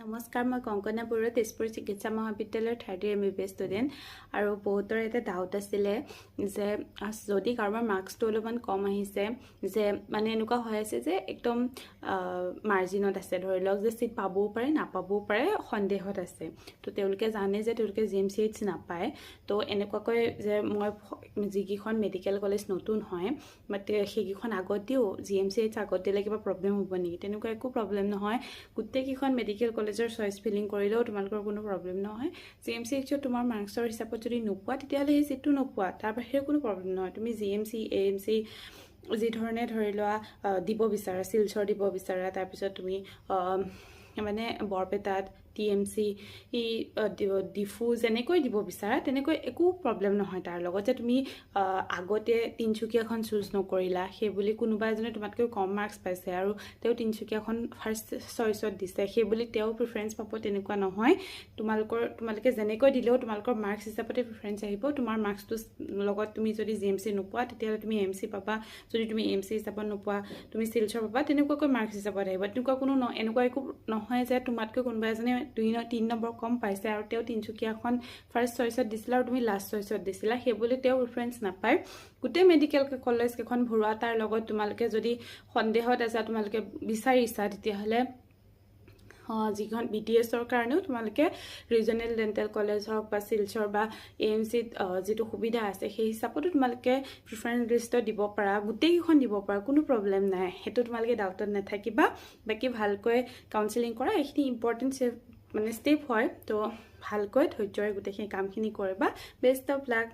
নমস্কাৰ, মই কংকনা বৰুৱা, তেজপুৰ চিকিৎসা মহাবিদ্যালয়ৰ থাৰ্ড ইয়াৰ MBBS ষ্টুডেণ্ট। আৰু বহুতৰ এটা ডাউট আছিলে যে যদি কাৰোবাৰ মাৰ্কছটো অলপমান কম আহিছে, যে মানে এনেকুৱা হৈ আছে যে একদম মাৰ্জিনত আছে, ধৰি লওক যে চিট পাবও পাৰে নাপাবও পাৰে, সন্দেহত আছে। তো তেওঁলোকে জানে যে তেওঁলোকে GMCH নাপায়। তো এনেকুৱাকৈ যে মই যিকেইখন মেডিকেল কলেজ নতুন হয় বাট সেইকেইখন আগত দিওঁ, GMCH আগত দিলে কিবা প্ৰব্লেম হ'ব নেকি? তেনেকুৱা একো প্ৰব্লেম নহয়। গোটেইকেইখন মেডিকেল কলেজৰ চইচ ফিলিং কৰিলেও তোমালোকৰ কোনো প্ৰব্লেম নহয়। GMCHত তোমাৰ মাৰ্কছৰ হিচাপত যদি নোপোৱা তেতিয়াহ'লে সেই চিটটো নোপোৱা, তাৰ বাহিৰে কোনো প্ৰব্লেম নহয়। তুমি GMC AMC যি ধৰণে ধৰি লোৱা দিব বিচাৰা, শিলচৰ দিব বিচাৰা, তাৰপিছত তুমি মানে বৰপেটাত TMC ডিফু যেনেকৈ দিব বিচাৰা তেনেকৈ একো প্ৰব্লেম নহয়। তাৰ লগত যে তুমি আগতে তিনিচুকীয়াখন চুজ নকৰিলা সেইবুলি কোনোবা এজনে তোমাতকৈ কম মাৰ্কছ পাইছে আৰু তেওঁ তিনিচুকীয়াখন ফাৰ্ষ্ট চইচত দিছে সেইবুলি তেওঁ প্ৰিফাৰেঞ্চ পাব, তেনেকুৱা নহয়। তোমালোকে যেনেকৈ দিলেও তোমালোকৰ মাৰ্কছ হিচাপতে প্ৰিফাৰেঞ্চ আহিব। তোমাৰ মাৰ্কছটো লগত তুমি যদি GMC নোপোৱা তেতিয়াহ'লে তুমি AMC পাবা, যদি তুমি AMC হিচাপত নোপোৱা তুমি শিলচৰ পাবা, তেনেকুৱাকৈ মাৰ্কছ হিচাপত আহিব। তেনেকুৱা কোনো এনেকুৱা একো নহয় যে তোমাতকৈ কোনোবা এজনে 3 নম্বৰ কম পাইছে আৰু তেওঁ তিনিচুকীয়াখন ফাৰ্ষ্ট চইচত দিছিলে আৰু তুমি লাষ্ট চইচত দিছিলা সেইবুলি তেওঁ প্ৰিফাৰেঞ্চ নাপায়। গোটেই মেডিকেল কলেজ কেইখন ভৰোৱা, তাৰ লগত তোমালোকে যদি সন্দেহত আছা, তোমালোকে বিচাৰিছা, তেতিয়াহ'লে যিখন BTSৰ কাৰণেও তোমালোকে ৰিজনেল ডেণ্টেল কলেজ হওক বা শিলচৰ বা AMCত যিটো সুবিধা আছে সেই হিচাপতো তোমালোকে প্ৰিফাৰেঞ্চ লিষ্টত দিব পাৰা, গোটেইকেইখন দিব পাৰা, কোনো প্ৰব্লেম নাই। সেইটো তোমালোকে ডাউটত নাথাকিবা। বাকী ভালকৈ কাউন্সেলিং কৰা, এইখিনি ইম্পৰ্টেণ্ট ষ্টেপ হয়। তো ভালকৈ ধৈৰ্যৰে গোটেইখিনি কামখিনি কৰিবা। Best of luck.